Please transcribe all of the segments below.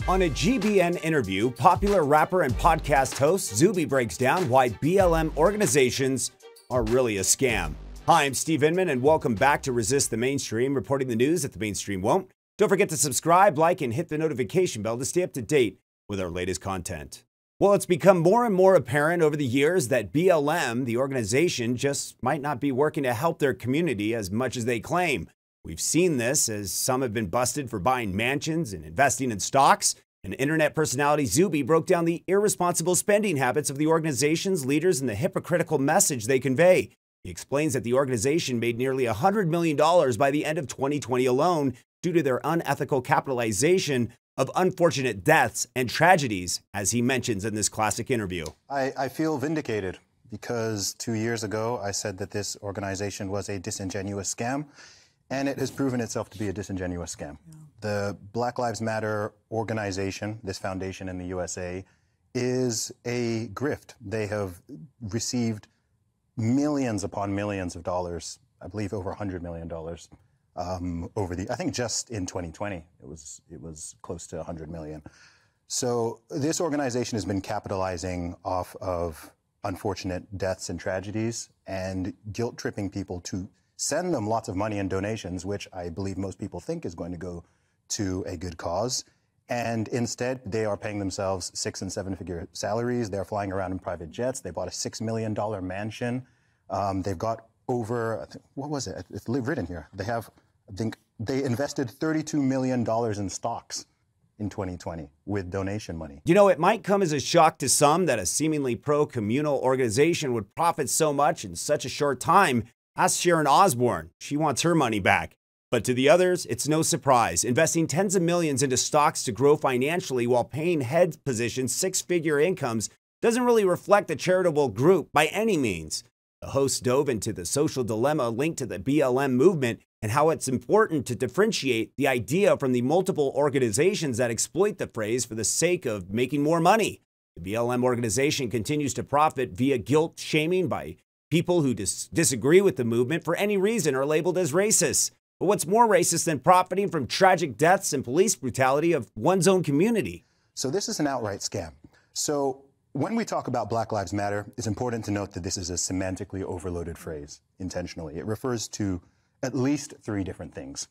On a GBN interview, popular rapper and podcast host Zuby breaks down why BLM organizations are really a scam. Hi, I'm Steve Inman, and welcome back to Resist the Mainstream, reporting the news that the mainstream won't. Don't forget to subscribe, like, and hit the notification bell to stay up to date with our latest content. Well, it's become more and more apparent over the years that BLM, the organization, just might not be working to help their community as much as they claim. We've seen this as some have been busted for buying mansions and investing in stocks. And internet personality Zuby broke down the irresponsible spending habits of the organization's leaders and the hypocritical message they convey. He explains that the organization made nearly $100 million by the end of 2020 alone due to their unethical capitalization of unfortunate deaths and tragedies, as he mentions in this classic interview. I feel vindicated because 2 years ago I said that this organization was a disingenuous scam. And it has proven itself to be a disingenuous scam. Yeah. The Black Lives Matter organization, this foundation in the USA, is a grift. They have received millions upon millions of dollars, I believe over $100 million, I think just in 2020, it was close to 100 million. So this organization has been capitalizing off of unfortunate deaths and tragedies and guilt-tripping people to send them lots of money and donations, which I believe most people think is going to go to a good cause. And instead, they are paying themselves 6- and 7-figure salaries. They're flying around in private jets. They bought a $6 million mansion. They've got over, what was it? It's written here. They have, I think, they invested $32 million in stocks in 2020 with donation money. You know, it might come as a shock to some that a seemingly pro-communal organization would profit so much in such a short time. Ask Sharon Osbourne. She wants her money back. But to the others, it's no surprise. Investing tens of millions into stocks to grow financially while paying head positions 6-figure incomes doesn't really reflect a charitable group by any means. The host dove into the social dilemma linked to the BLM movement and how it's important to differentiate the idea from the multiple organizations that exploit the phrase for the sake of making more money. The BLM organization continues to profit via guilt shaming by people who disagree with the movement for any reason are labeled as racist. But what's more racist than profiting from tragic deaths and police brutality of one's own community? So this is an outright scam. So when we talk about Black Lives Matter, it's important to note that this is a semantically overloaded phrase intentionally. It refers to at least 3 different things.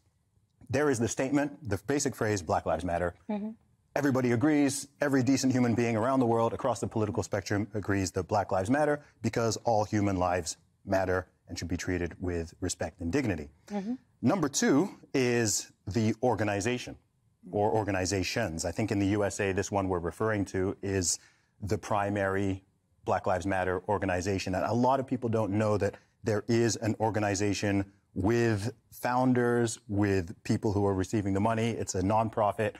There is the statement, the basic phrase, Black Lives Matter. Mm-hmm. Everybody agrees, every decent human being around the world, across the political spectrum, agrees that Black Lives Matter because all human lives matter and should be treated with respect and dignity. Mm-hmm. Number 2 is the organization or organizations. I think in the USA, this one we're referring to is the primary Black Lives Matter organization. And a lot of people don't know that there is an organization with founders, with people who are receiving the money. It's a nonprofit,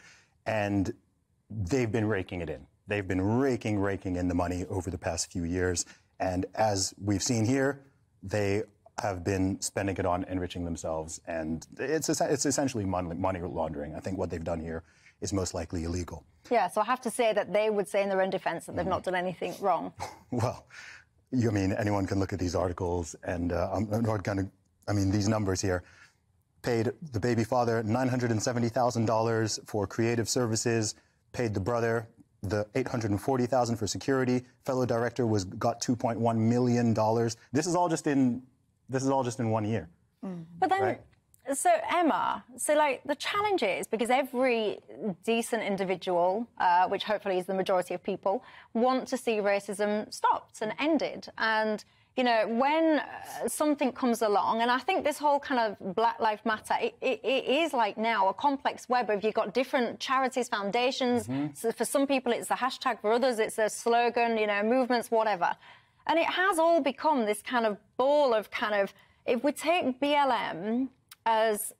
and they've been raking it in. They've been raking in the money over the past few years. And as we've seen here, they have been spending it on enriching themselves. And it's essentially money laundering. I think what they've done here is most likely illegal. Yeah, so I have to say that they would say in their own defense that they've not done anything wrong. Well, I mean, anyone can look at these articles and these numbers here. Paid the baby father $970,000 for creative services, paid the brother the $840,000 for security. Fellow director got $2.1 million. This is all just in 1 year. But then, right? So Emma, the challenge is because every decent individual, which hopefully is the majority of people, want to see racism stopped and ended. And you know, when something comes along, and I think this whole kind of Black Lives Matter, it is like now a complex web of you've got different charities, foundations. Mm-hmm. So for some people, it's the hashtag. For others, it's a slogan, you know, movements, whatever. And it has all become this kind of ball of if we take BLM as,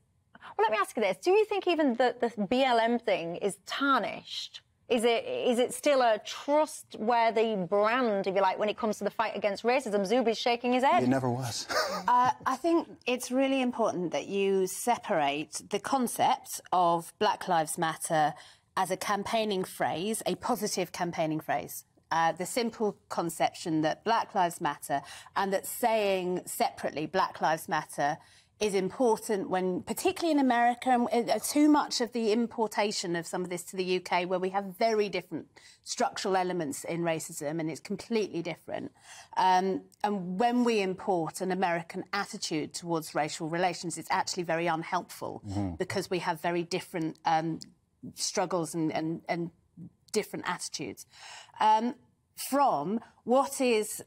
well, let me ask you this. Do you think even the BLM thing is tarnished? Is it still a trustworthy brand, if you like, when it comes to the fight against racism? Zuby's shaking his head. It never was. I think it's really important that you separate the concept of Black Lives Matter as a campaigning phrase, a positive campaigning phrase. The simple conception that Black Lives Matter and that saying separately Black Lives Matter is important when, particularly in America, and too much of the importation of some of this to the UK, where we have very different structural elements in racism, and it's completely different. And when we import an American attitude towards racial relations, it's actually very unhelpful because we have very different struggles and different attitudes. From what is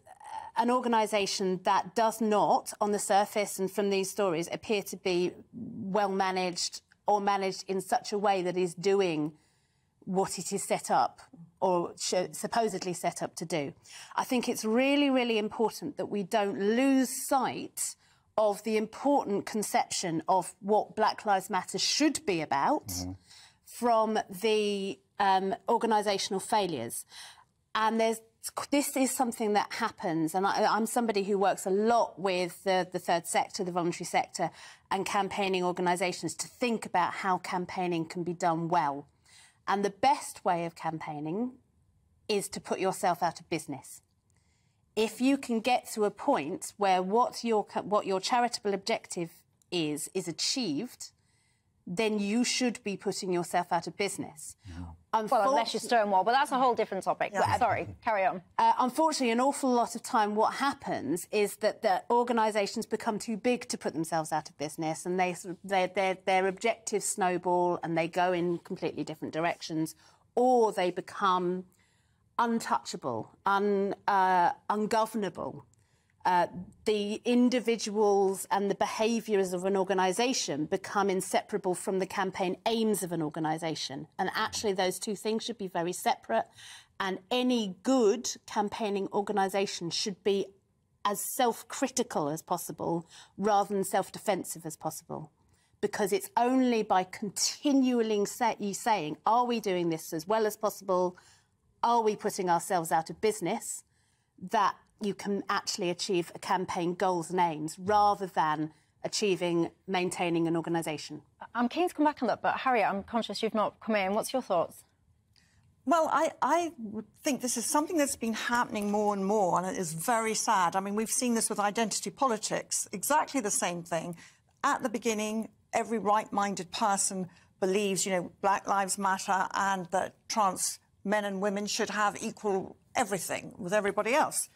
an organisation that does not, on the surface and from these stories, appear to be well managed or managed in such a way that is doing what it is set up or supposedly set up to do. I think it's really, really important that we don't lose sight of the important conception of what Black Lives Matter should be about from the organisational failures. And this is something that happens, and I'm somebody who works a lot with the third sector, the voluntary sector, and campaigning organisations to think about how campaigning can be done well. And the best way of campaigning is to put yourself out of business. If you can get to a point where what your charitable objective is achieved, then you should be putting yourself out of business. Well, unless you Stonewall, but that's a whole different topic. Yeah. Sorry, carry on. Unfortunately, an awful lot of time what happens is that the organisations become too big to put themselves out of business, and their objectives snowball and they go in completely different directions, or they become untouchable, ungovernable. The individuals and the behaviours of an organisation become inseparable from the campaign aims of an organisation. And actually those two things should be very separate. And any good campaigning organisation should be as self-critical as possible rather than self-defensive as possible. Because it's only by continually saying, are we doing this as well as possible? Are we putting ourselves out of business? That you can actually achieve a campaign goals and aims rather than maintaining an organisation. I'm keen to come back on that, but Harriet, I'm conscious you've not come in. What's your thoughts? Well, I would think this is something that's been happening more and more, and it is very sad. I mean, we've seen this with identity politics, exactly the same thing. At the beginning, every right-minded person believes, you know, Black Lives Matter and that trans men and women should have equal everything with everybody else.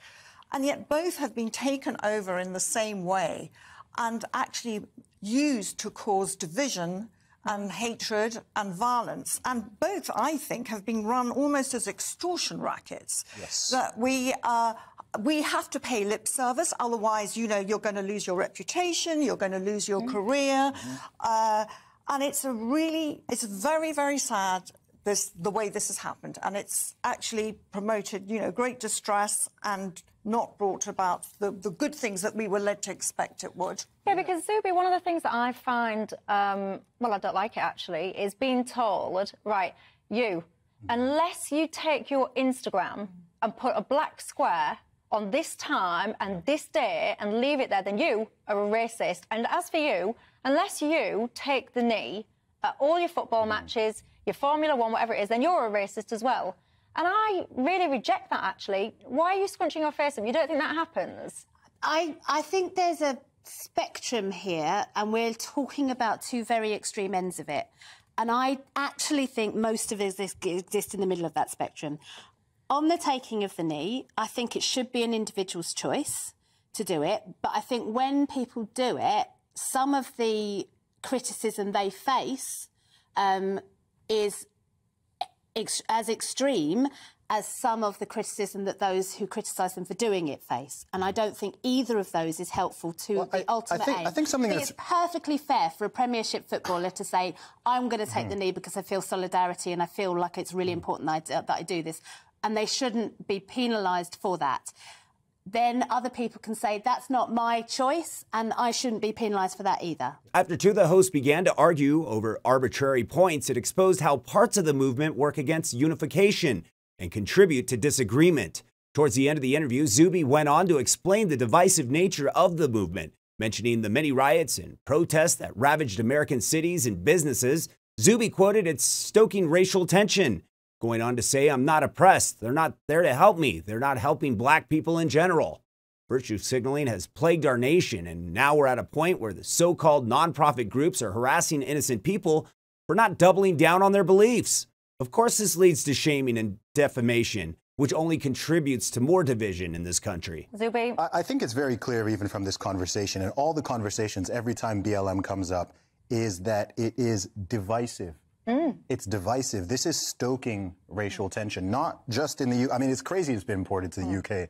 And yet both have been taken over in the same way and actually used to cause division and hatred and violence. And both, I think, have been run almost as extortion rackets. Yes. That we have to pay lip service, otherwise, you know, you're going to lose your reputation, you're going to lose your career. And it's very, very sad the way this has happened, and it's actually promoted, you know, great distress and not brought about the good things that we were led to expect it would. Yeah, because Zuby, one of the things that I find, well, I don't like it actually, is being told, right, unless you take your Instagram and put a black square on this time and this day and leave it there, then you are a racist. And as for you, unless you take the knee at all your football matches, your Formula One, whatever it is, then you're a racist as well. And I really reject that, actually. Why are you scrunching your face up? You don't think that happens? I think there's a spectrum here, and we're talking about two very extreme ends of it. And I actually think most of it exists in the middle of that spectrum. On the taking of the knee, I think it should be an individual's choice to do it. But I think when people do it, some of the criticism they face is as extreme as some of the criticism that those who criticise them for doing it face. And I don't think either of those is helpful to the ultimate aim. I think something it's perfectly fair for a Premiership footballer to say, I'm going to take the knee because I feel solidarity and I feel like it's really important that I do this. And they shouldn't be penalised for that. Then other people can say, that's not my choice, and I shouldn't be penalised for that either. After two of the hosts began to argue over arbitrary points, it exposed how parts of the movement work against unification and contribute to disagreement. Towards the end of the interview, Zuby went on to explain the divisive nature of the movement, mentioning the many riots and protests that ravaged American cities and businesses. Zuby quoted it's stoking racial tension, going on to say, I'm not oppressed. They're not there to help me. They're not helping black people in general. Virtue signaling has plagued our nation, and now we're at a point where the so-called nonprofit groups are harassing innocent people for not doubling down on their beliefs. Of course, this leads to shaming and defamation, which only contributes to more division in this country. Zuby? I think it's very clear even from this conversation and all the conversations every time BLM comes up is that it is divisive. It's divisive. This is stoking racial tension, not just in the U.S. I mean, it's crazy it's been imported to the UK,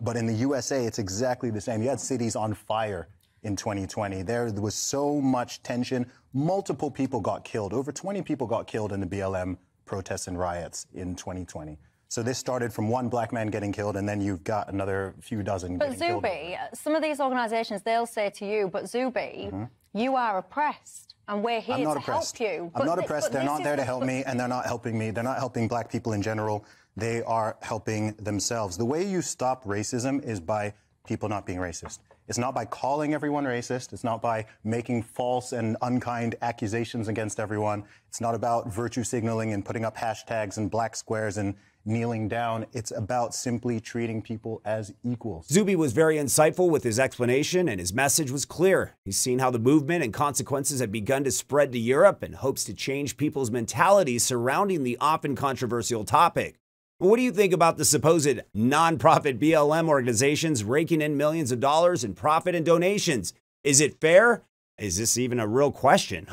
but in the USA, it's exactly the same. You had cities on fire in 2020. There was so much tension. Multiple people got killed. Over 20 people got killed in the BLM protests and riots in 2020. So this started from one black man getting killed, and then you've got another few dozen getting killed. But Zuby, some of these organisations, they'll say to you, but Zuby, you are oppressed, and we're here to help you. I'm not oppressed. They're not there to help me, and they're not helping me. They're not helping black people in general. They are helping themselves. The way you stop racism is by people not being racist. It's not by calling everyone racist. It's not by making false and unkind accusations against everyone. It's not about virtue signaling and putting up hashtags and black squares and kneeling down. It's about simply treating people as equals. Zuby was very insightful with his explanation, and his message was clear. He's seen how the movement and consequences have begun to spread to Europe and hopes to change people's mentalities surrounding the often controversial topic. What do you think about the supposed nonprofit BLM organizations raking in millions of dollars in profit and donations? Is it fair? Is this even a real question?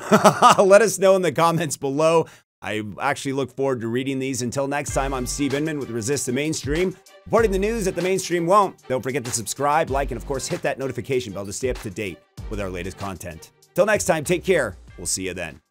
Let us know in the comments below. I actually look forward to reading these. Until next time, I'm Steve Inman with Resist the Mainstream, reporting the news that the mainstream won't. Don't forget to subscribe, like, and of course, hit that notification bell to stay up to date with our latest content. Till next time, take care. We'll see you then.